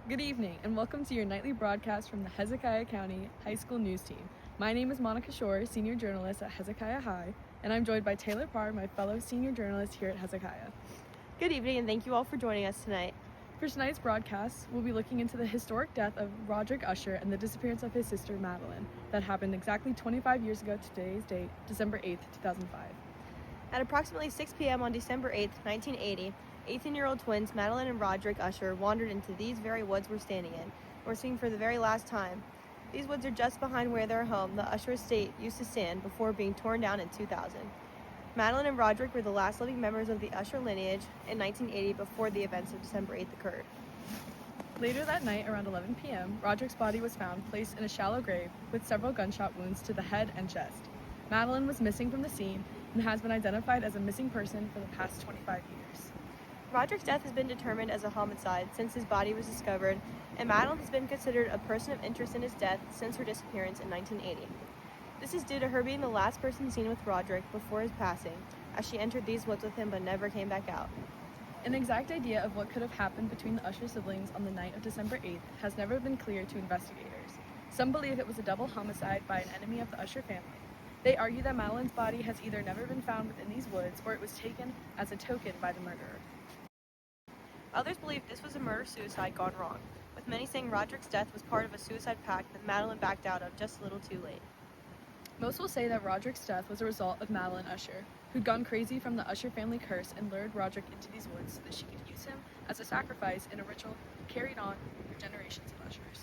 Good evening, and welcome to your nightly broadcast from the Hezekiah County High School news team. My name is Monica Schorr, senior journalist at Hezekiah High, and I'm joined by Taylor Parr, my fellow senior journalist here at Hezekiah. Good evening, and thank you all for joining us tonight. For tonight's broadcast, we'll be looking into the historic death of Roderick Usher and the disappearance of his sister Madeline that happened exactly 25 years ago to today's date, December 8th, 2005. At approximately 6 p.m. on December 8th, 1980, 18-year-old twins Madeline and Roderick Usher wandered into these very woods we're standing in, and were seen for the very last time. These woods are just behind where their home, the Usher estate, used to stand before being torn down in 2000. Madeline and Roderick were the last living members of the Usher lineage in 1980 before the events of December 8th occurred. Later that night, around 11 p.m., Roderick's body was found placed in a shallow grave with several gunshot wounds to the head and chest. Madeline was missing from the scene and has been identified as a missing person for the past 25 years. Roderick's death has been determined as a homicide since his body was discovered, and Madeline has been considered a person of interest in his death since her disappearance in 1980. This is due to her being the last person seen with Roderick before his passing, as she entered these woods with him but never came back out. An exact idea of what could have happened between the Usher siblings on the night of December 8th has never been clear to investigators. Some believe it was a double homicide by an enemy of the Usher family. They argue that Madeline's body has either never been found within these woods or it was taken as a token by the murderer. Others believe this was a murder-suicide gone wrong, with many saying Roderick's death was part of a suicide pact that Madeline backed out of just a little too late. Most will say that Roderick's death was a result of Madeline Usher, who'd gone crazy from the Usher family curse and lured Roderick into these woods so that she could use him as a sacrifice in a ritual carried on for generations of Ushers.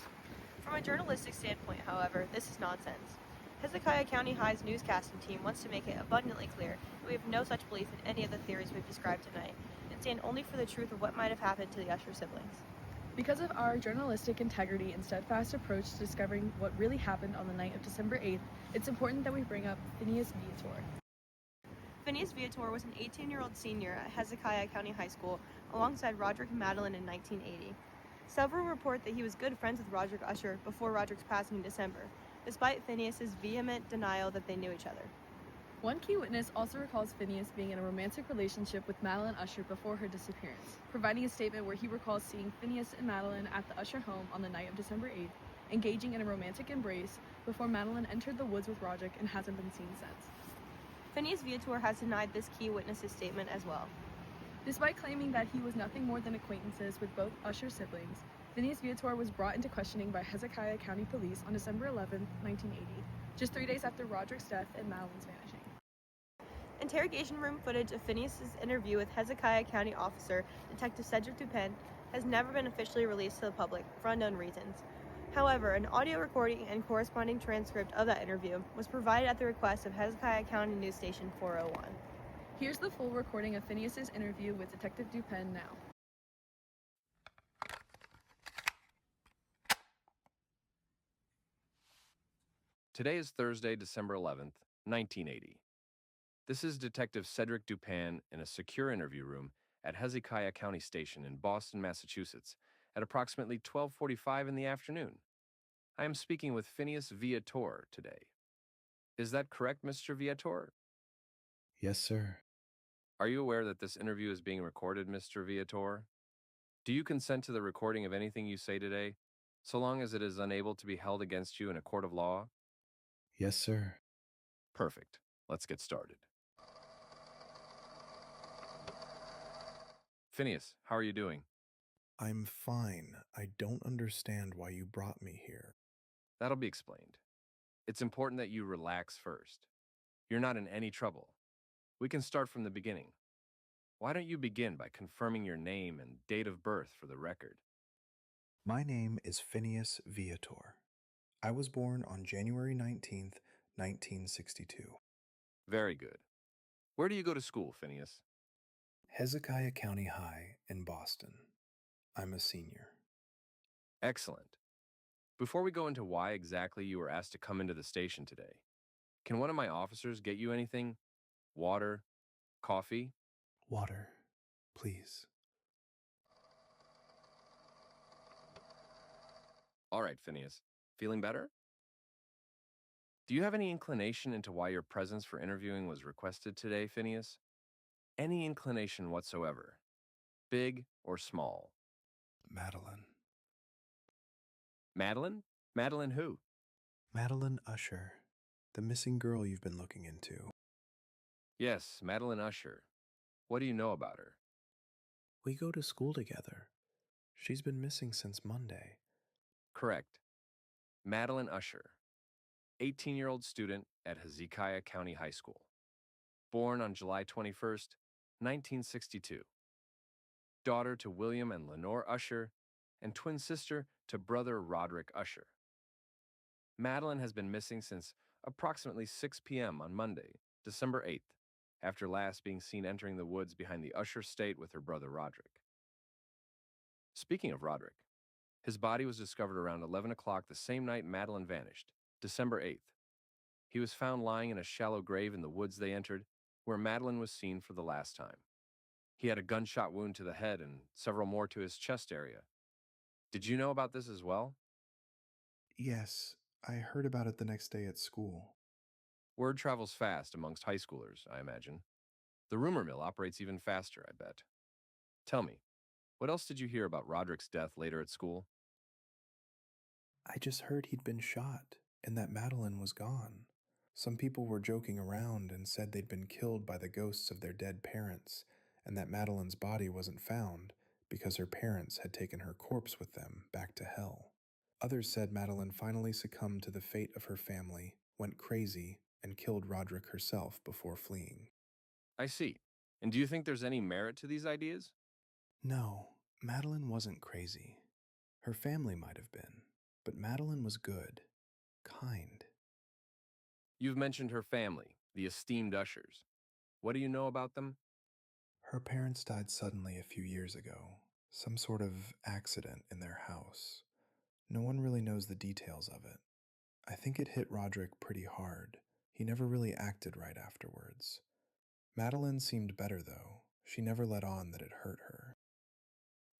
From a journalistic standpoint, however, this is nonsense. Hezekiah County High's newscasting team wants to make it abundantly clear that we have no such belief in any of the theories we've described tonight, and stand only for the truth of what might have happened to the Usher siblings. Because of our journalistic integrity and steadfast approach to discovering what really happened on the night of December 8th, it's important that we bring up Phineas Viator. Phineas Viator was an 18-year-old senior at Hezekiah County High School alongside Roderick and Madeline in 1980. Several report that he was good friends with Roderick Usher before Roderick's passing in December, despite Phineas's vehement denial that they knew each other. One key witness also recalls Phineas being in a romantic relationship with Madeline Usher before her disappearance, providing a statement where he recalls seeing Phineas and Madeline at the Usher home on the night of December 8th, engaging in a romantic embrace before Madeline entered the woods with Roderick and hasn't been seen since. Phineas Viator has denied this key witness's statement as well. Despite claiming that he was nothing more than acquaintances with both Usher siblings, Phineas Viator was brought into questioning by Hezekiah County Police on December 11, 1980, just 3 days after Roderick's death and Madeline's vanishing. Interrogation room footage of Phineas's interview with Hezekiah County officer Detective Cedric Dupin has never been officially released to the public for unknown reasons. However, an audio recording and corresponding transcript of that interview was provided at the request of Hezekiah County News Station 401. Here's the full recording of Phineas's interview with Detective Dupin now. Today is Thursday, December 11th, 1980. This is Detective Cedric Dupin in a secure interview room at Hezekiah County Station in Boston, Massachusetts at approximately 12:45 in the afternoon. I am speaking with Phineas Viator today. Is that correct, Mr. Viator? Yes, sir. Are you aware that this interview is being recorded, Mr. Viator? Do you consent to the recording of anything you say today, so long as it is unable to be held against you in a court of law? Yes, sir. Perfect. Let's get started. Phineas, how are you doing? I'm fine. I don't understand why you brought me here. That'll be explained. It's important that you relax first. You're not in any trouble. We can start from the beginning. Why don't you begin by confirming your name and date of birth for the record? My name is Phineas Viator. I was born on January 19th, 1962. Very good. Where do you go to school, Phineas? Hezekiah County High in Boston. I'm a senior. Excellent. Before we go into why exactly you were asked to come into the station today, can one of my officers get you anything? Water? Coffee? Water, please. All right, Phineas. Feeling better? Do you have any inclination into why your presence for interviewing was requested today, Phineas? Any inclination whatsoever, big or small? Madeline. Madeline? Madeline who? Madeline Usher, the missing girl you've been looking into. Yes, Madeline Usher. What do you know about her? We go to school together. She's been missing since Monday. Correct. Madeline Usher, 18-year-old student at Hezekiah County High School. Born on July 21st, 1962. Daughter to William and Lenore Usher, and twin sister to brother Roderick Usher. Madeline has been missing since approximately 6 p.m. on Monday, December 8th, after last being seen entering the woods behind the Usher estate with her brother Roderick. Speaking of Roderick, his body was discovered around 11 o'clock the same night Madeline vanished, December 8th. He was found lying in a shallow grave in the woods they entered, where Madeline was seen for the last time. He had a gunshot wound to the head and several more to his chest area. Did you know about this as well? Yes, I heard about it the next day at school. Word travels fast amongst high schoolers, I imagine. The rumor mill operates even faster, I bet. Tell me, what else did you hear about Roderick's death later at school? I just heard he'd been shot and that Madeline was gone. Some people were joking around and said they'd been killed by the ghosts of their dead parents and that Madeline's body wasn't found because her parents had taken her corpse with them back to hell. Others said Madeline finally succumbed to the fate of her family, went crazy, and killed Roderick herself before fleeing. I see. And do you think there's any merit to these ideas? No, Madeline wasn't crazy. Her family might have been, but Madeline was good, kind. You've mentioned her family, the esteemed Ushers. What do you know about them? Her parents died suddenly a few years ago, some sort of accident in their house. No one really knows the details of it. I think it hit Roderick pretty hard. He never really acted right afterwards. Madeline seemed better, though. She never let on that it hurt her.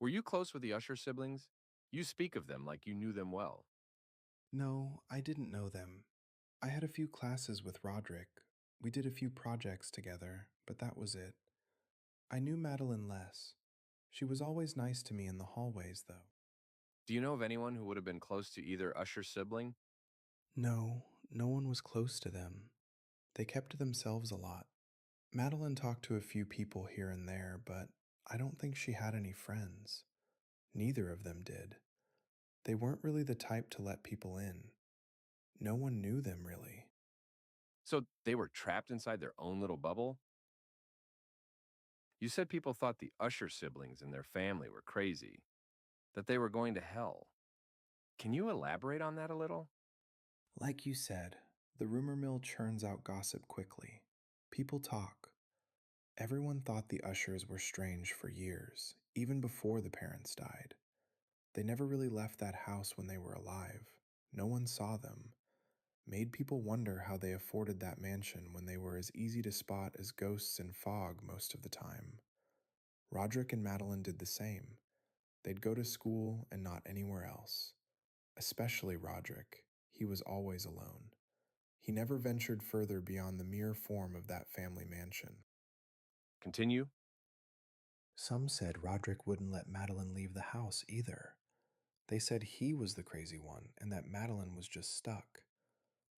Were you close with the Usher siblings? You speak of them like you knew them well. No, I didn't know them. I had a few classes with Roderick. We did a few projects together, but that was it. I knew Madeline less. She was always nice to me in the hallways, though. Do you know of anyone who would have been close to either Usher sibling? No, no one was close to them. They kept to themselves a lot. Madeline talked to a few people here and there, but I don't think she had any friends. Neither of them did. They weren't really the type to let people in. No one knew them, really. So they were trapped inside their own little bubble? You said people thought the Usher siblings and their family were crazy, that they were going to hell. Can you elaborate on that a little? Like you said, the rumor mill churns out gossip quickly. People talk. Everyone thought the Ushers were strange for years, even before the parents died. They never really left that house when they were alive. No one saw them. Made people wonder how they afforded that mansion when they were as easy to spot as ghosts in fog most of the time. Roderick and Madeline did the same. They'd go to school and not anywhere else. Especially Roderick. He was always alone. He never ventured further beyond the mere form of that family mansion. Continue. Some said Roderick wouldn't let Madeline leave the house either. They said he was the crazy one and that Madeline was just stuck.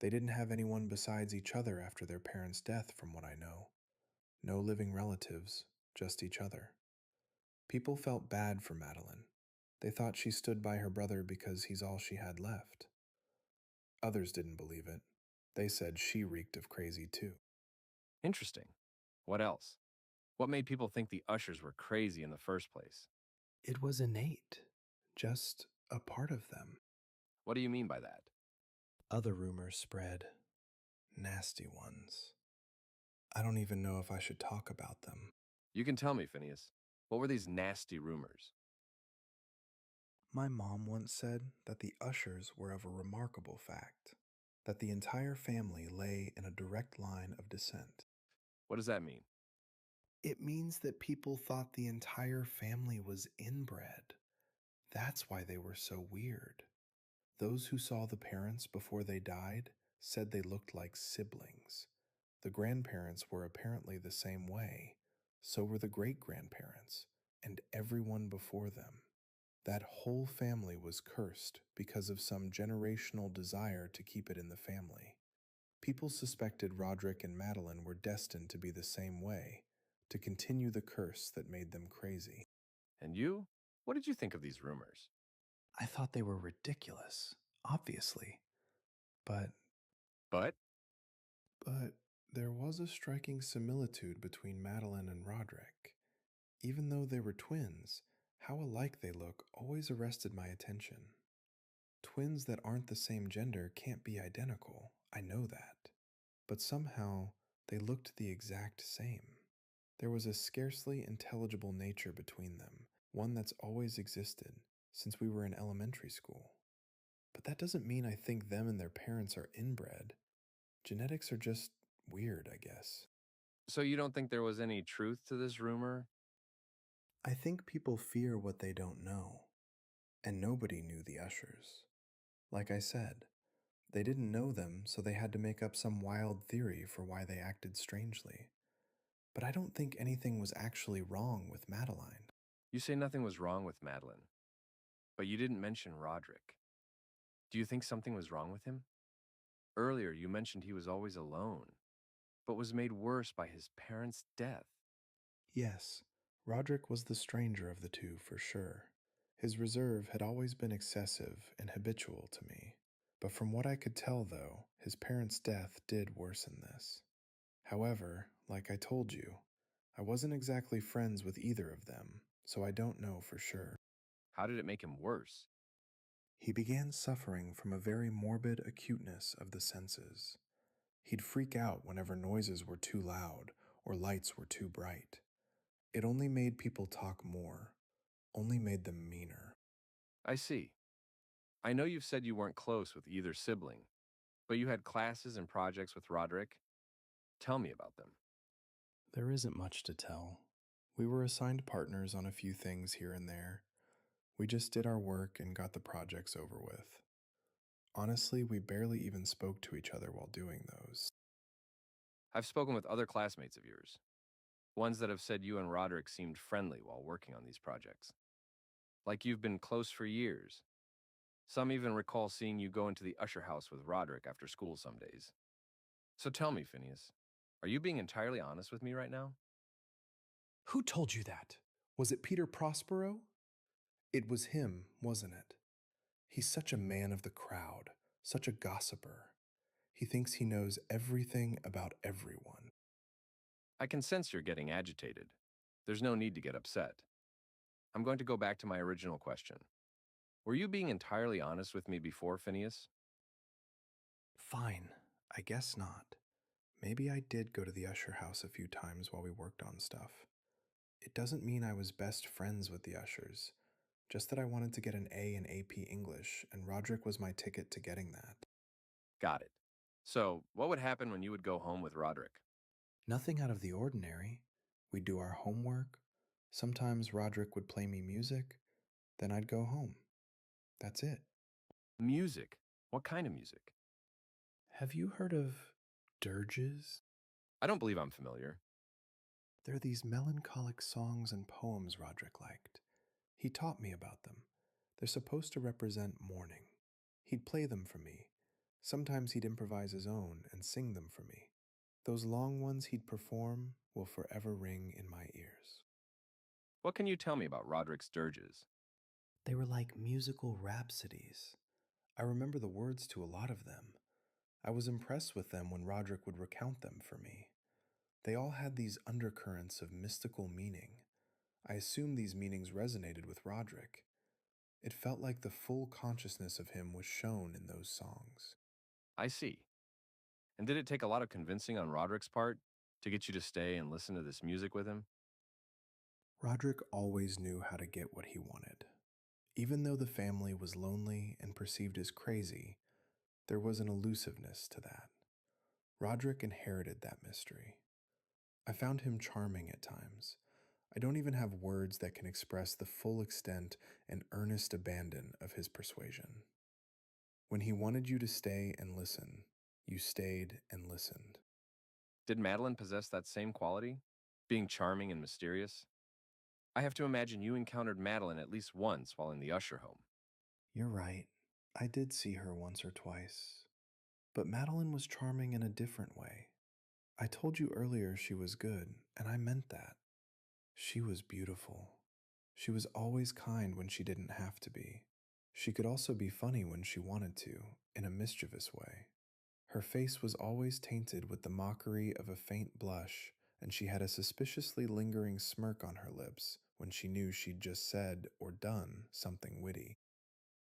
They didn't have anyone besides each other after their parents' death, from what I know. No living relatives, just each other. People felt bad for Madeline. They thought she stood by her brother because he's all she had left. Others didn't believe it. They said she reeked of crazy too. Interesting. What else? What made people think the Ushers were crazy in the first place? It was innate, just a part of them. What do you mean by that? Other rumors spread, nasty ones. I don't even know if I should talk about them. You can tell me, Phineas. What were these nasty rumors? My mom once said that the Ushers were of a remarkable fact, that the entire family lay in a direct line of descent. What does that mean? It means that people thought the entire family was inbred. That's why they were so weird. Those who saw the parents before they died said they looked like siblings. The grandparents were apparently the same way. So were the great-grandparents, and everyone before them. That whole family was cursed because of some generational desire to keep it in the family. People suspected Roderick and Madeline were destined to be the same way, to continue the curse that made them crazy. And you? What did you think of these rumors? I thought they were ridiculous, obviously. But But there was a striking similitude between Madeline and Roderick. Even though they were twins, how alike they look always arrested my attention. Twins that aren't the same gender can't be identical, I know that. But somehow, they looked the exact same. There was a scarcely intelligible nature between them, one that's always existed since we were in elementary school. But that doesn't mean I think them and their parents are inbred. Genetics are just weird, I guess. so you don't think there was any truth to this rumor? I think people fear what they don't know, and nobody knew the Ushers. Like I said, they didn't know them, so they had to make up some wild theory for why they acted strangely. But I don't think anything was actually wrong with Madeline. You say nothing was wrong with Madeline, but you didn't mention Roderick. Do you think something was wrong with him? Earlier, you mentioned he was always alone, but was made worse by his parents' death. Yes, Roderick was the stranger of the two for sure. His reserve had always been excessive and habitual to me. But from what I could tell, though, his parents' death did worsen this. However, like I told you, I wasn't exactly friends with either of them, so I don't know for sure. How did it make him worse? He began suffering from a very morbid acuteness of the senses. He'd freak out whenever noises were too loud or lights were too bright. It only made people talk more, only made them meaner. I see. I know you've said you weren't close with either sibling, but you had classes and projects with Roderick. Tell me about them. There isn't much to tell. We were assigned partners on a few things here and there. We just did our work and got the projects over with. Honestly, we barely even spoke to each other while doing those. I've spoken with other classmates of yours, ones that have said you and Roderick seemed friendly while working on these projects. Like you've been close for years. Some even recall seeing you go into the Usher house with Roderick after school some days. So tell me, Phineas, are you being entirely honest with me right now? Who told you that? Was it Peter Prospero? It was him, wasn't it? He's such a man of the crowd, such a gossiper. He thinks he knows everything about everyone. I can sense you're getting agitated. There's no need to get upset. I'm going to go back to my original question. Were you being entirely honest with me before, Phineas? Fine, I guess not. Maybe I did go to the Usher house a few times while we worked on stuff. It doesn't mean I was best friends with the Ushers, just that I wanted to get an A in AP English, and Roderick was my ticket to getting that. Got it. So, what would happen when you would go home with Roderick? Nothing out of the ordinary. We'd do our homework. Sometimes Roderick would play me music. Then I'd go home. That's it. Music. What kind of music? Have you heard of dirges? I don't believe I'm familiar. They're these melancholic songs and poems Roderick liked. He taught me about them. They're supposed to represent mourning. He'd play them for me. Sometimes he'd improvise his own and sing them for me. Those long ones he'd perform will forever ring in my ears. What can you tell me about Roderick's dirges? They were like musical rhapsodies. I remember the words to a lot of them. I was impressed with them when Roderick would recount them for me. They all had these undercurrents of mystical meaning. I assume these meanings resonated with Roderick. It felt like the full consciousness of him was shown in those songs. I see. And did it take a lot of convincing on Roderick's part to get you to stay and listen to this music with him? Roderick always knew how to get what he wanted. Even though the family was lonely and perceived as crazy, there was an elusiveness to that. Roderick inherited that mystery. I found him charming at times. I don't even have words that can express the full extent and earnest abandon of his persuasion. When he wanted you to stay and listen, you stayed and listened. Did Madeline possess that same quality? Being charming and mysterious? I have to imagine you encountered Madeline at least once while in the Usher home. You're right. I did see her once or twice. But Madeline was charming in a different way. I told you earlier she was good, and I meant that. She was beautiful. She was always kind when she didn't have to be. She could also be funny when she wanted to, in a mischievous way. Her face was always tainted with the mockery of a faint blush, and she had a suspiciously lingering smirk on her lips when she knew she'd just said or done something witty.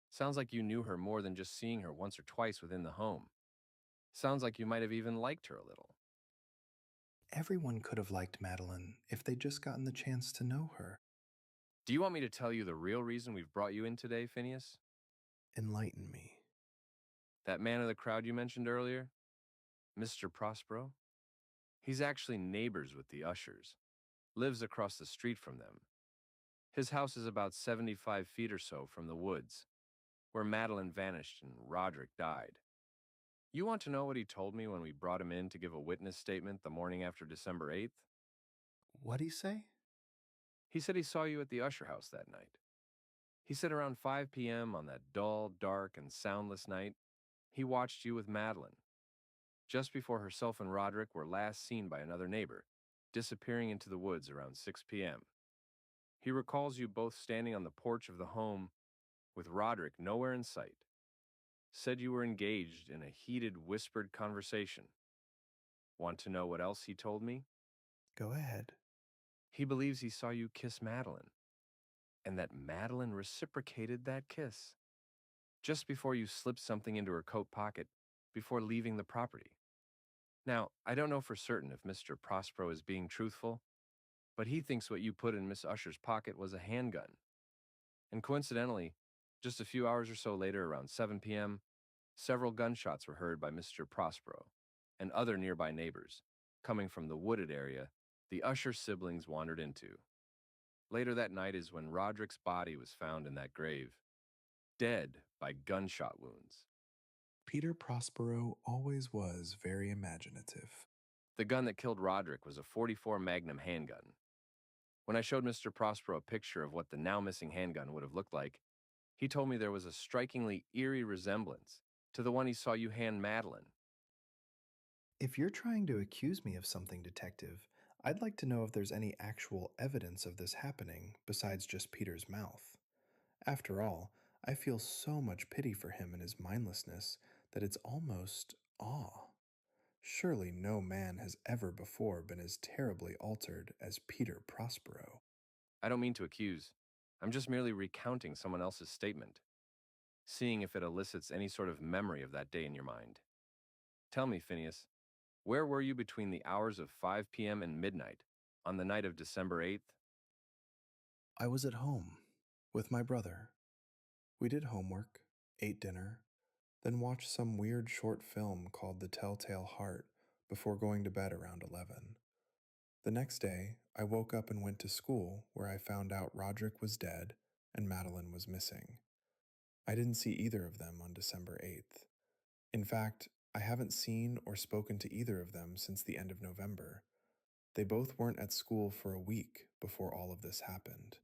Sounds like you knew her more than just seeing her once or twice within the home. Sounds like you might have even liked her a little. Everyone could have liked Madeline if they'd just gotten the chance to know her. Do you want me to tell you the real reason we've brought you in today, Phineas? Enlighten me. That man of the crowd you mentioned earlier? Mr. Prospero? He's actually neighbors with the Ushers, lives across the street from them. His house is about 75 feet or so from the woods, where Madeline vanished and Roderick died. You want to know what he told me when we brought him in to give a witness statement the morning after December 8th? What'd he say? He said he saw you at the Usher house that night. He said around 5 p.m. on that dull, dark, and soundless night, he watched you with Madeline, just before herself and Roderick were last seen by another neighbor, disappearing into the woods around 6 p.m. He recalls you both standing on the porch of the home with Roderick nowhere in sight. Said you were engaged in a heated, whispered conversation. Want to know what else he told me? Go ahead. He believes he saw you kiss Madeline, and that Madeline reciprocated that kiss just before you slipped something into her coat pocket before leaving the property. Now, I don't know for certain if Mr. Prospero is being truthful, but he thinks what you put in Miss Usher's pocket was a handgun. And coincidentally, just a few hours or so later, around 7 p.m., several gunshots were heard by Mr. Prospero and other nearby neighbors, coming from the wooded area the Usher siblings wandered into. Later that night is when Roderick's body was found in that grave, dead by gunshot wounds. Peter Prospero always was very imaginative. The gun that killed Roderick was a .44 Magnum handgun. When I showed Mr. Prospero a picture of what the now missing handgun would have looked like, he told me there was a strikingly eerie resemblance to the one he saw you hand Madeline. If you're trying to accuse me of something, Detective, I'd like to know if there's any actual evidence of this happening besides just Peter's mouth. After all, I feel so much pity for him and his mindlessness that it's almost awe. Surely no man has ever before been as terribly altered as Peter Prospero. I don't mean to accuse. I'm just merely recounting someone else's statement, seeing if it elicits any sort of memory of that day in your mind. Tell me, Phineas, where were you between the hours of 5 p.m. and midnight on the night of December 8th? I was at home with my brother. We did homework, ate dinner, then watched some weird short film called The Telltale Heart before going to bed around 11. The next day, I woke up and went to school where I found out Roderick was dead and Madeline was missing. I didn't see either of them on December 8th. In fact, I haven't seen or spoken to either of them since the end of November. They both weren't at school for a week before all of this happened.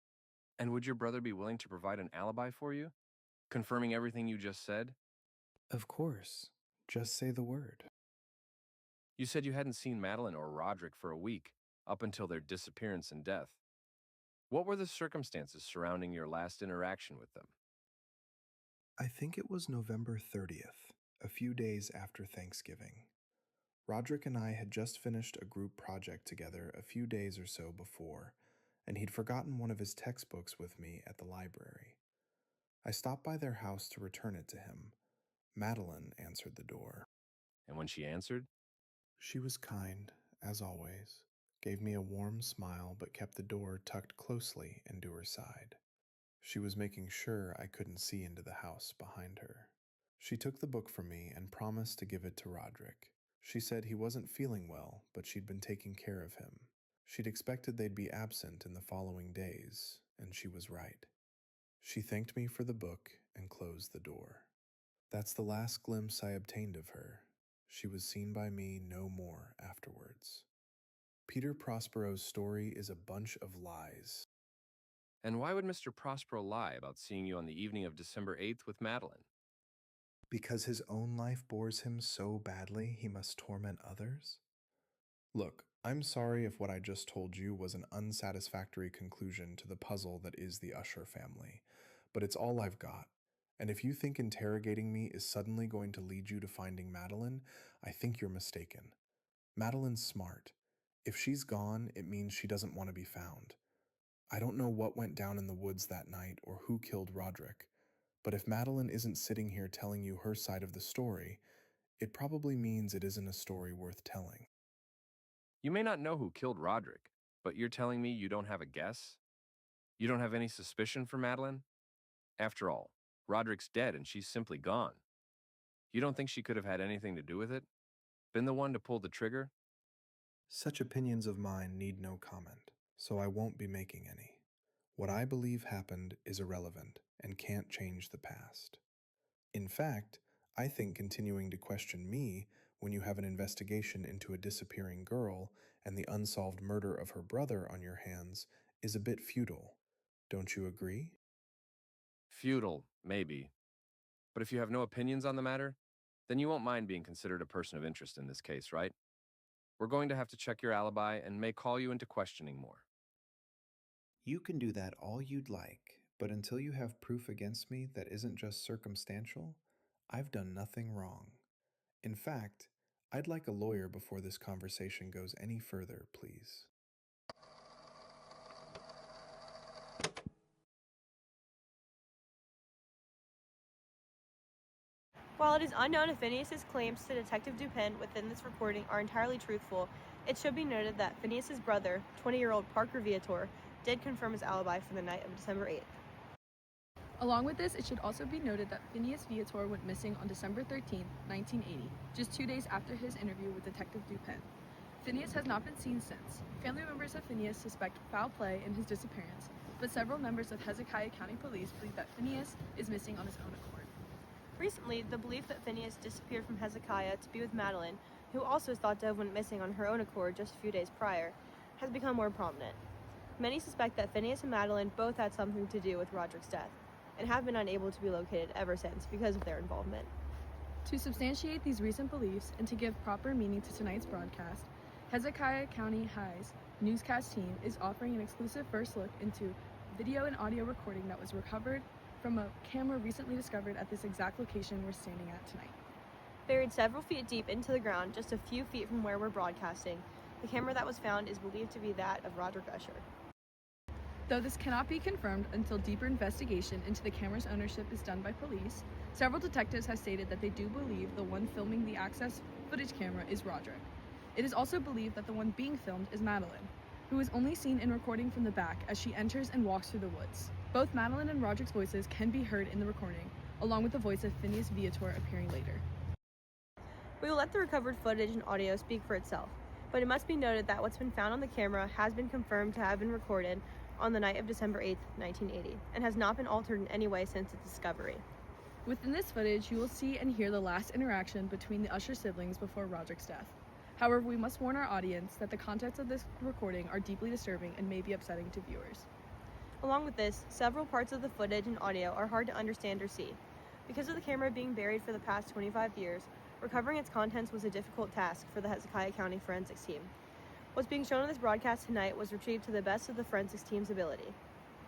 And would your brother be willing to provide an alibi for you, confirming everything you just said? Of course. Just say the word. You said you hadn't seen Madeline or Roderick for a week, up until their disappearance and death. What were the circumstances surrounding your last interaction with them? I think it was November 30th, a few days after Thanksgiving. Roderick and I had just finished a group project together a few days or so before, and he'd forgotten one of his textbooks with me at the library. I stopped by their house to return it to him. Madeline answered the door. And when she answered? She was kind, as always, gave me a warm smile but kept the door tucked closely into her side. She was making sure I couldn't see into the house behind her. She took the book from me and promised to give it to Roderick. She said he wasn't feeling well, but she'd been taking care of him. She'd expected they'd be absent in the following days, and she was right. She thanked me for the book and closed the door. That's the last glimpse I obtained of her. She was seen by me no more afterwards. Peter Prospero's story is a bunch of lies. And why would Mr. Prospero lie about seeing you on the evening of December 8th with Madeline? Because his own life bores him so badly he must torment others? Look, I'm sorry if what I just told you was an unsatisfactory conclusion to the puzzle that is the Usher family, but it's all I've got. And if you think interrogating me is suddenly going to lead you to finding Madeline, I think you're mistaken. Madeline's smart. If she's gone, it means she doesn't want to be found. I don't know what went down in the woods that night or who killed Roderick, but if Madeline isn't sitting here telling you her side of the story, it probably means it isn't a story worth telling. You may not know who killed Roderick, but you're telling me you don't have a guess? You don't have any suspicion for Madeline? After all, Roderick's dead and she's simply gone. You don't think she could have had anything to do with it? Been the one to pull the trigger? Such opinions of mine need no comment, so I won't be making any. What I believe happened is irrelevant and can't change the past. In fact, I think continuing to question me when you have an investigation into a disappearing girl and the unsolved murder of her brother on your hands is a bit futile. Don't you agree? Futile, maybe. But if you have no opinions on the matter, then you won't mind being considered a person of interest in this case, right? We're going to have to check your alibi and may call you into questioning more. You can do that all you'd like, but until you have proof against me that isn't just circumstantial, I've done nothing wrong. In fact, I'd like a lawyer before this conversation goes any further, please. While it is unknown if Phineas's claims to Detective Dupin within this recording are entirely truthful, it should be noted that Phineas's brother, 20-year-old Parker Viator, did confirm his alibi for the night of December 8th. Along with this, it should also be noted that Phineas Viator went missing on December 13, 1980, just 2 days after his interview with Detective Dupin. Phineas has not been seen since. Family members of Phineas suspect foul play in his disappearance, but several members of Hezekiah County Police believe that Phineas is missing on his own accord. Recently, the belief that Phineas disappeared from Hezekiah to be with Madeline, who also is thought to have went missing on her own accord just a few days prior, has become more prominent. Many suspect that Phineas and Madeline both had something to do with Roderick's death, and have been unable to be located ever since because of their involvement. To substantiate these recent beliefs and to give proper meaning to tonight's broadcast, Hezekiah County High's newscast team is offering an exclusive first look into video and audio recording that was recovered from a camera recently discovered at this exact location we're standing at tonight. Buried several feet deep into the ground, just a few feet from where we're broadcasting, the camera that was found is believed to be that of Roderick Usher. Though this cannot be confirmed until deeper investigation into the camera's ownership is done by police, several detectives have stated that they do believe the one filming the access footage camera is Roderick. It is also believed that the one being filmed is Madeline, who is only seen in recording from the back as she enters and walks through the woods. Both Madeline and Roderick's voices can be heard in the recording, along with the voice of Phineas Viator appearing later. We will let the recovered footage and audio speak for itself, but it must be noted that what's been found on the camera has been confirmed to have been recorded on the night of December 8th, 1980, and has not been altered in any way since its discovery. Within this footage, you will see and hear the last interaction between the Usher siblings before Roderick's death. However, we must warn our audience that the contents of this recording are deeply disturbing and may be upsetting to viewers. Along with this, several parts of the footage and audio are hard to understand or see. Because of the camera being buried for the past 25 years, recovering its contents was a difficult task for the Hezekiah County forensics team. What's being shown on this broadcast tonight was retrieved to the best of the forensics team's ability.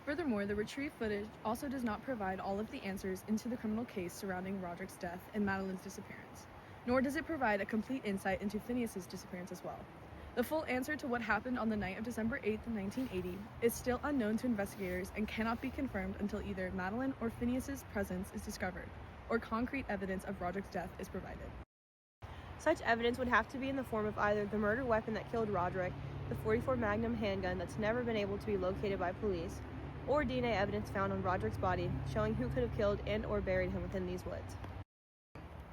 Furthermore, the retrieved footage also does not provide all of the answers into the criminal case surrounding Roderick's death and Madeline's disappearance, nor does it provide a complete insight into Phineas's disappearance as well. The full answer to what happened on the night of December 8th, 1980 is still unknown to investigators and cannot be confirmed until either Madeline or Phineas's presence is discovered, or concrete evidence of Roderick's death is provided. Such evidence would have to be in the form of either the murder weapon that killed Roderick, the .44 Magnum handgun that's never been able to be located by police, or DNA evidence found on Roderick's body showing who could have killed and or buried him within these woods.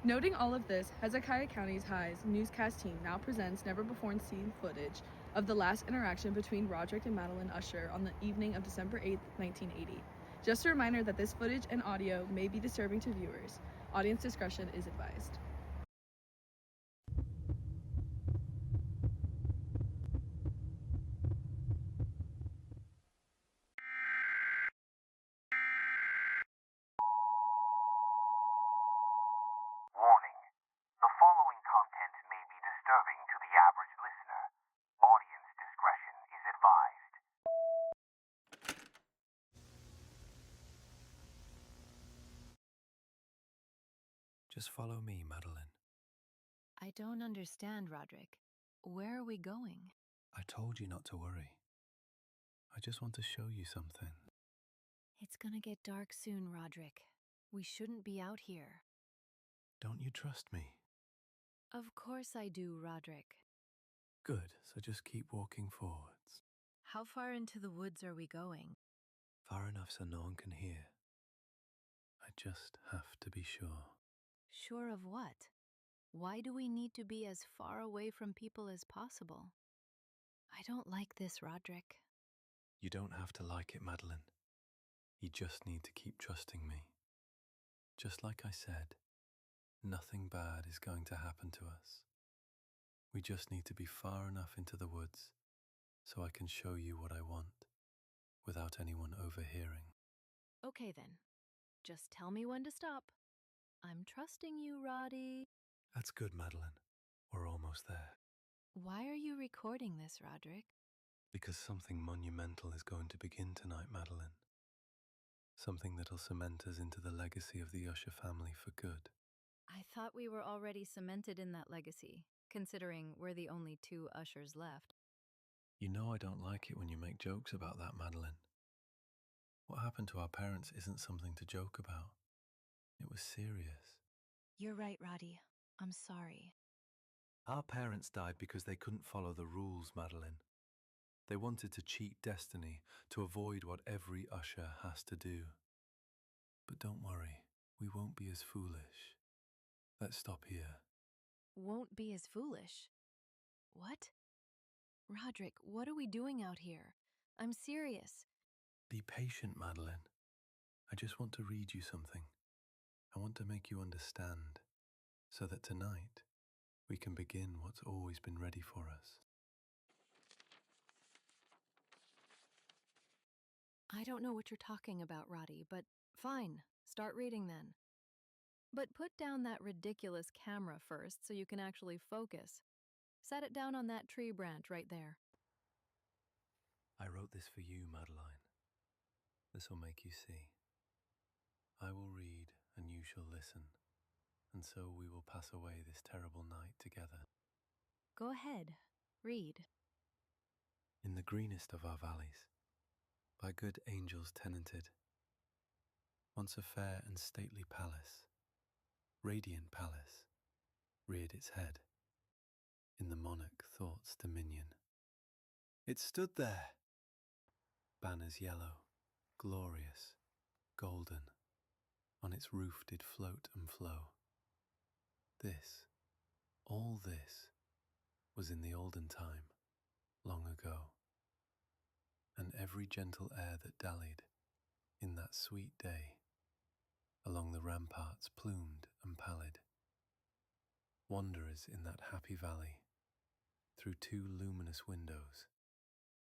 Noting all of this, Hezekiah County High's newscast team now presents never-before-seen footage of the last interaction between Roderick and Madeline Usher on the evening of December 8th, 1980. Just a reminder that this footage and audio may be disturbing to viewers. Audience discretion is advised. Just follow me, Madeline. I don't understand, Roderick. Where are we going? I told you not to worry. I just want to show you something. It's gonna get dark soon, Roderick. We shouldn't be out here. Don't you trust me? Of course I do, Roderick. Good, so just keep walking forwards. How far into the woods are we going? Far enough so no one can hear. I just have to be sure. Sure of what? Why do we need to be as far away from people as possible? I don't like this, Roderick. You don't have to like it, Madeline. You just need to keep trusting me. Just like I said, nothing bad is going to happen to us. We just need to be far enough into the woods so I can show you what I want without anyone overhearing. Okay then. Just tell me when to stop. I'm trusting you, Roddy. That's good, Madeline. We're almost there. Why are you recording this, Roderick? Because something monumental is going to begin tonight, Madeline. Something that'll cement us into the legacy of the Usher family for good. I thought we were already cemented in that legacy, considering we're the only 2 Ushers left. You know I don't like it when you make jokes about that, Madeline. What happened to our parents isn't something to joke about. It was serious. You're right, Roddy. I'm sorry. Our parents died because they couldn't follow the rules, Madeline. They wanted to cheat destiny to avoid what every Usher has to do. But don't worry, we won't be as foolish. Let's stop here. Won't be as foolish. What? Roderick, what are we doing out here? I'm serious. Be patient, Madeline. I just want to read you something. I want to make you understand, so that tonight we can begin what's always been ready for us. I don't know what you're talking about, Roddy, but fine. Start reading then. But put down that ridiculous camera first so you can actually focus. Set it down on that tree branch right there. I wrote this for you, Madeline. This will make you see. I will read and you shall listen, and so we will pass away this terrible night together. Go ahead. Read. In the greenest of our valleys, by good angels tenanted, once a fair and stately palace, radiant palace, reared its head in the monarch thought's dominion. It stood there, banners yellow, glorious, golden, on its roof did float and flow. This, all this, was in the olden time, long ago, and every gentle air that dallied in that sweet day along the ramparts plumed and pallid. Wanderers in that happy valley, through 2 luminous windows,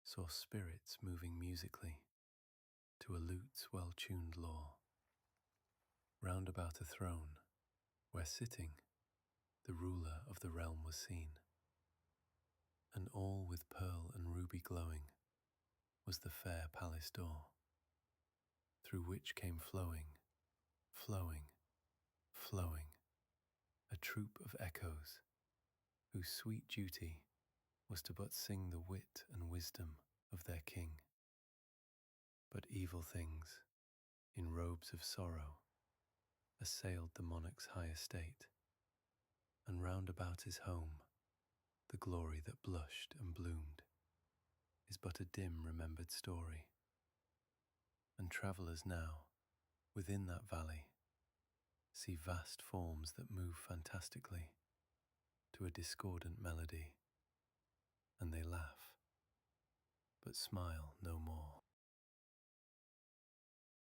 saw spirits moving musically to a lute's well-tuned law. Round about a throne, where sitting, the ruler of the realm was seen, and all with pearl and ruby glowing was the fair palace door, through which came flowing, flowing, flowing, a troop of echoes, whose sweet duty was to but sing the wit and wisdom of their king. But evil things, in robes of sorrow, assailed the monarch's high estate, and round about his home, the glory that blushed and bloomed is but a dim remembered story. And travellers now, within that valley, see vast forms that move fantastically to a discordant melody, and they laugh, but smile no more.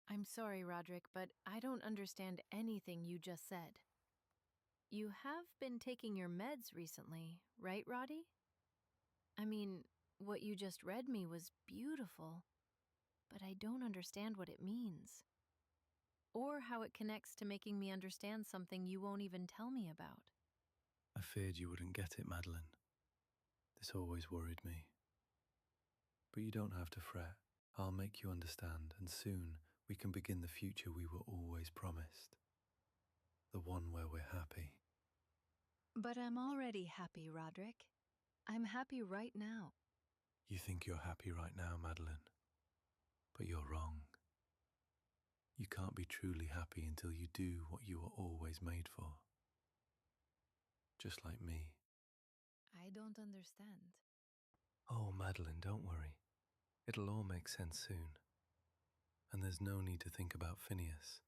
I'm sorry, Roderick, but I don't understand anything you just said. You have been taking your meds recently, right, Roddy? I mean, what you just read me was beautiful, but I don't understand what it means. Or how it connects to making me understand something you won't even tell me about. I feared you wouldn't get it, Madeline. This always worried me. But you don't have to fret. I'll make you understand, and soon we can begin the future we were always promised. the one where we're happy. But I'm already happy, Roderick. I'm happy right now. You think you're happy right now, Madeline, but you're wrong. You can't be truly happy until you do what you were always made for. Just like me. I don't understand. Oh, Madeline, don't worry. It'll all make sense soon. And there's no need to think about Phineas,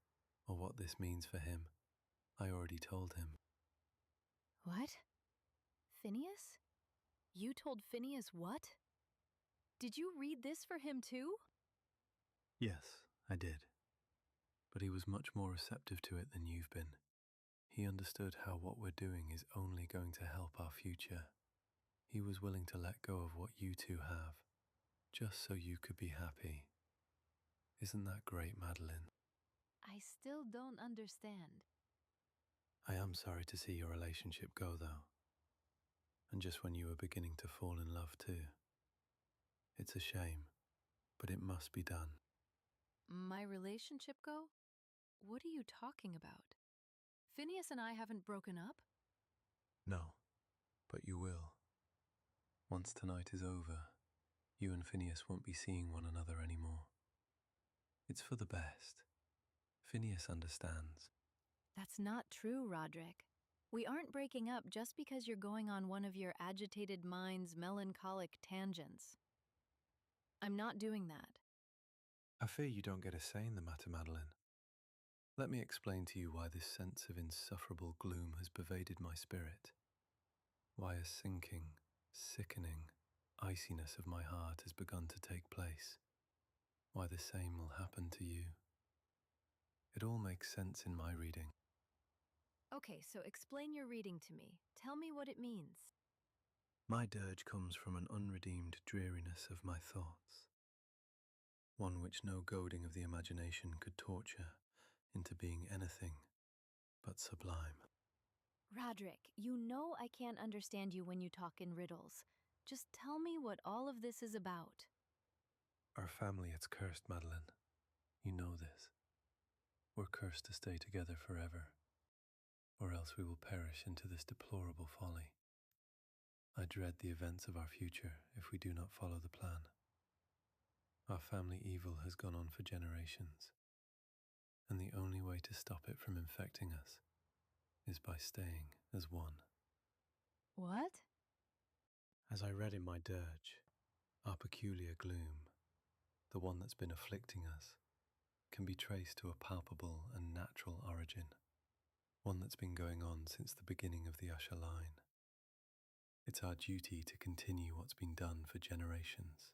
or what this means for him. I already told him. What? Phineas? You told Phineas what? Did you read this for him too? Yes, I did. But he was much more receptive to it than you've been. He understood how what we're doing is only going to help our future. He was willing to let go of what you two have, just so you could be happy. Isn't that great, Madeline? I still don't understand. I am sorry to see your relationship go, though. And just when you were beginning to fall in love too. It's a shame, but it must be done. My relationship go? What are you talking about? Phineas and I haven't broken up? No, but you will. Once tonight is over, you and Phineas won't be seeing one another anymore. It's for the best. Phineas understands. That's not true, Roderick. We aren't breaking up just because you're going on one of your agitated mind's melancholic tangents. I'm not doing that. I fear you don't get a say in the matter, Madeline. Let me explain to you why this sense of insufferable gloom has pervaded my spirit. Why a sinking, sickening iciness of my heart has begun to take place. Why the same will happen to you. It all makes sense in my reading. Okay, so explain your reading to me. Tell me what it means. My dirge comes from an unredeemed dreariness of my thoughts, one which no goading of the imagination could torture into being anything but sublime. Roderick, you know I can't understand you when you talk in riddles. Just tell me what all of this is about. Our family, it's cursed, Madeline. You know this. We're cursed to stay together forever, or else we will perish into this deplorable folly. I dread the events of our future if we do not follow the plan. Our family evil has gone on for generations, and the only way to stop it from infecting us is by staying as one. What? As I read in my dirge, our peculiar gloom, the one that's been afflicting us, can be traced to a palpable and natural origin, one that's been going on since the beginning of the Usher line. It's our duty to continue what's been done for generations,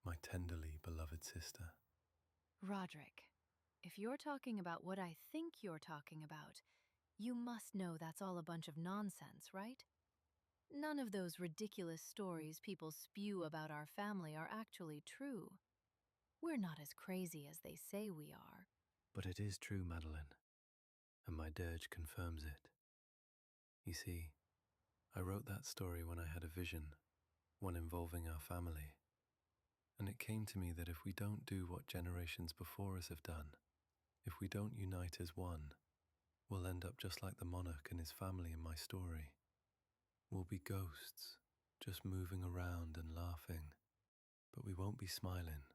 my tenderly beloved sister. Roderick, if you're talking about what I think you're talking about, you must know that's all a bunch of nonsense, right? None of those ridiculous stories people spew about our family are actually true. We're not as crazy as they say we are. But it is true, Madeline, and my dirge confirms it. You see, I wrote that story when I had a vision, one involving our family, and it came to me that if we don't do what generations before us have done, if we don't unite as one, we'll end up just like the monarch and his family in my story. We'll be ghosts, just moving around and laughing, but we won't be smiling.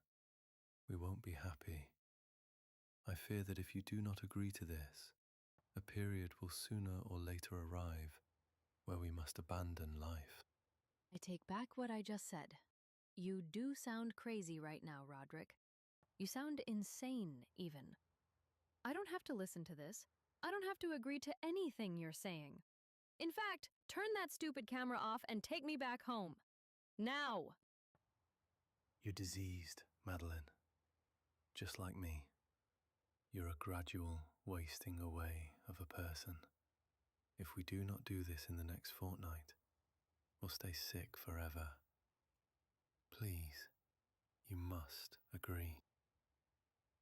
We won't be happy. I fear that if you do not agree to this, a period will sooner or later arrive where we must abandon life. I take back what I just said. You do sound crazy right now, Roderick. You sound insane, even. I don't have to listen to this. I don't have to agree to anything you're saying. In fact, turn that stupid camera off and take me back home. Now! You're diseased, Madeline. Just like me. You're a gradual wasting away of a person. If we do not do this in the next fortnight, we'll stay sick forever. Please, you must agree.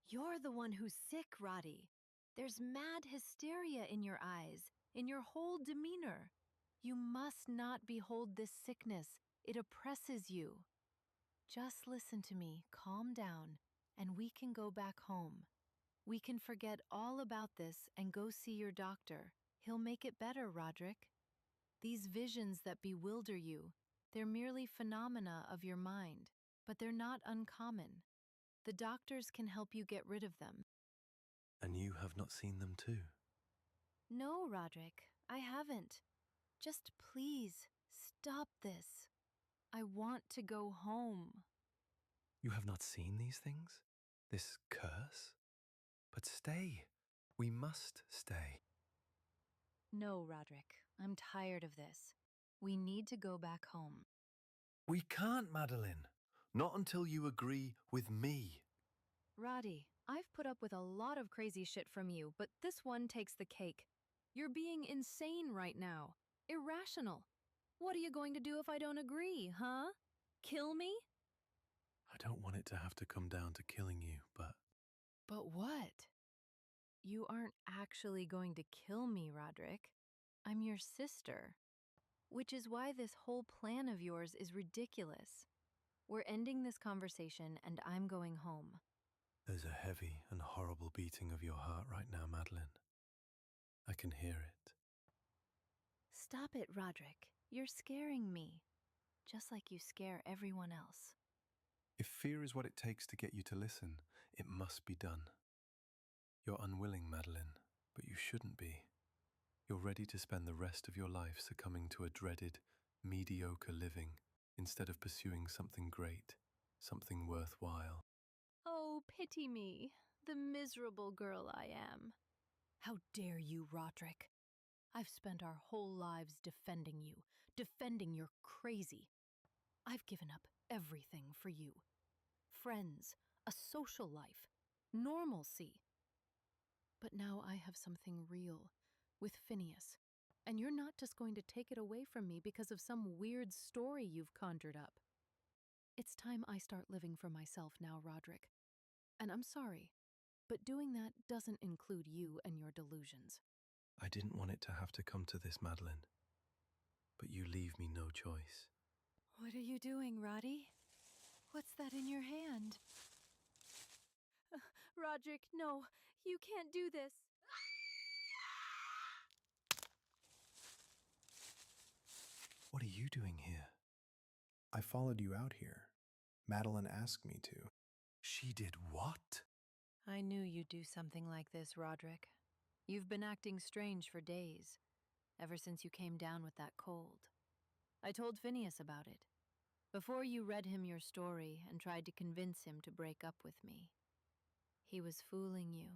You're the one who's sick, Roddy. There's mad hysteria in your eyes, in your whole demeanor. You must not behold this sickness. It oppresses you. Just listen to me, calm down, and we can go back home. We can forget all about this and go see your doctor. He'll make it better, Roderick. These visions that bewilder you, they're merely phenomena of your mind, but they're not uncommon. The doctors can help you get rid of them. And you have not seen them too? No, Roderick, I haven't. Just please, stop this. I want to go home. You have not seen these things? This curse? But stay. We must stay. No, Roderick, I'm tired of this. We need to go back home. We can't, Madeline. Not until you agree with me. Roddy, I've put up with a lot of crazy shit from you, but this one takes the cake. You're being insane right now. Irrational. What are you going to do if I don't agree, huh? Kill me? I don't want it to have to come down to killing you, but... But what? You aren't actually going to kill me, Roderick. I'm your sister. Which is why this whole plan of yours is ridiculous. We're ending this conversation and I'm going home. There's a heavy and horrible beating of your heart right now, Madeline. I can hear it. Stop it, Roderick. You're scaring me. Just like you scare everyone else. If fear is what it takes to get you to listen, it must be done. You're unwilling, Madeline, but you shouldn't be. You're ready to spend the rest of your life succumbing to a dreaded, mediocre living instead of pursuing something great, something worthwhile. Oh, pity me, the miserable girl I am. How dare you, Roderick? I've spent our whole lives defending you, defending your crazy. I've given up everything for you. Friends, a social life, normalcy. But now I have something real, with Phineas, and you're not just going to take it away from me because of some weird story you've conjured up. It's time I start living for myself now, Roderick. And I'm sorry, but doing that doesn't include you and your delusions. I didn't want it to have to come to this, Madeline, but you leave me no choice. What are you doing, Roddy? What's that in your hand? Roderick, no, you can't do this. What are you doing here? I followed you out here. Madeline asked me to. She did what? I knew you'd do something like this, Roderick. You've been acting strange for days, ever since you came down with that cold. I told Phineas about it, before you read him your story and tried to convince him to break up with me. He was fooling you.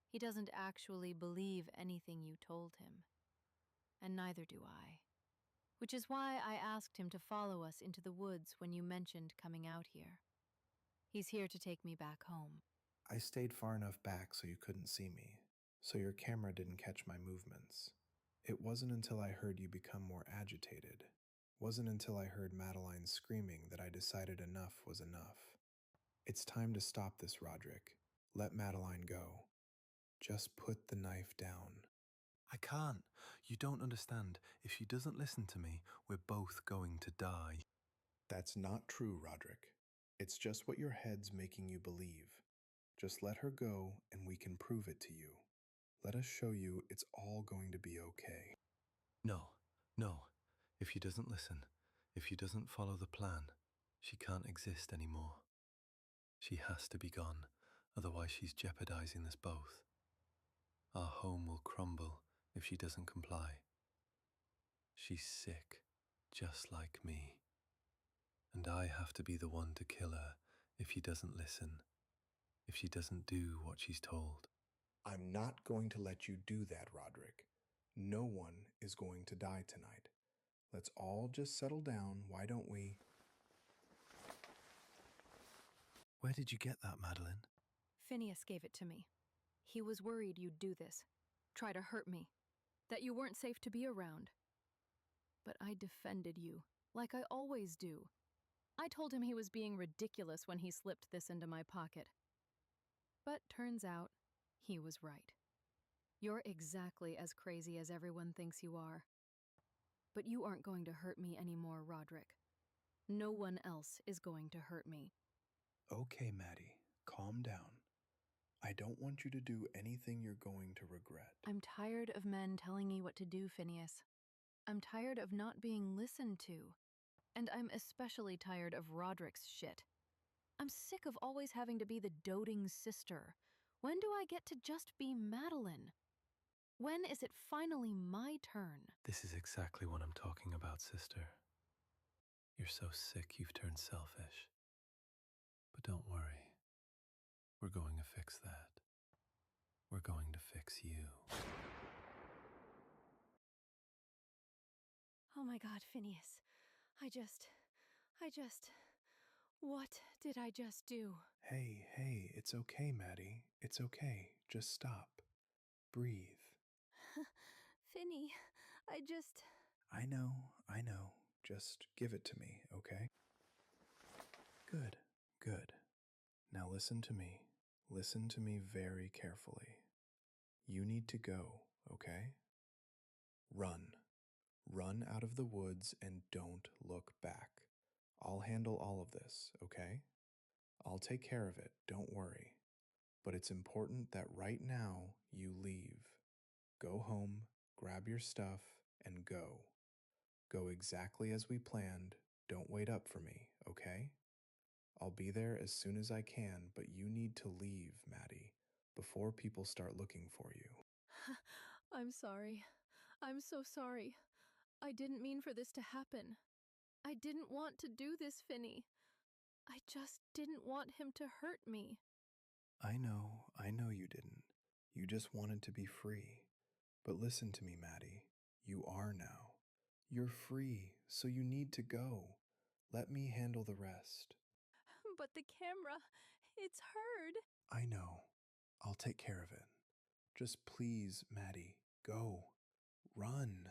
He doesn't actually believe anything you told him. And neither do I. Which is why I asked him to follow us into the woods when you mentioned coming out here. He's here to take me back home. I stayed far enough back so you couldn't see me, so your camera didn't catch my movements. It wasn't until I heard you become more agitated, wasn't until I heard Madeline screaming that I decided enough was enough. It's time to stop this, Roderick. Let Madeline go. Just put the knife down. I can't. You don't understand. If she doesn't listen to me, we're both going to die. That's not true, Roderick. It's just what your head's making you believe. Just let her go and we can prove it to you. Let us show you it's all going to be okay. No, no. If she doesn't listen, if she doesn't follow the plan, she can't exist anymore. She has to be gone, otherwise she's jeopardizing us both. Our home will crumble if she doesn't comply. She's sick, just like me. And I have to be the one to kill her if she doesn't listen, if she doesn't do what she's told. I'm not going to let you do that, Roderick. No one is going to die tonight. Let's all just settle down, why don't we? Where did you get that, Madeline? Phineas gave it to me. He was worried you'd do this, try to hurt me, that you weren't safe to be around. But I defended you, like I always do. I told him he was being ridiculous when he slipped this into my pocket. But turns out, he was right. You're exactly as crazy as everyone thinks you are. But you aren't going to hurt me anymore, Roderick. No one else is going to hurt me. Okay, Maddie, calm down. I don't want you to do anything you're going to regret. I'm tired of men telling me what to do, Phineas. I'm tired of not being listened to. And I'm especially tired of Roderick's shit. I'm sick of always having to be the doting sister. When do I get to just be Madeline? When is it finally my turn? This is exactly what I'm talking about, sister. You're so sick you've turned selfish. But don't worry. We're going to fix that. We're going to fix you. Oh my God, Phineas. What did I just do? Hey, it's okay, Maddie. It's okay. Just stop. Breathe. Finny, I know. Just give it to me, okay? Good. Now listen to me. Listen to me very carefully. You need to go, okay? Run. Run out of the woods and don't look back. I'll handle all of this, okay? I'll take care of it, don't worry. But it's important that right now you leave. Go home, grab your stuff, and go. Go exactly as we planned. Don't wait up for me, okay? I'll be there as soon as I can, but you need to leave, Maddie, before people start looking for you. I'm sorry. I'm so sorry. I didn't mean for this to happen. I didn't want to do this, Finny. I just didn't want him to hurt me. I know you didn't. You just wanted to be free. But listen to me, Maddie. You are now. You're free, so you need to go. Let me handle the rest. But the camera, it's heard. I know. I'll take care of it. Just please, Maddie, go. Run.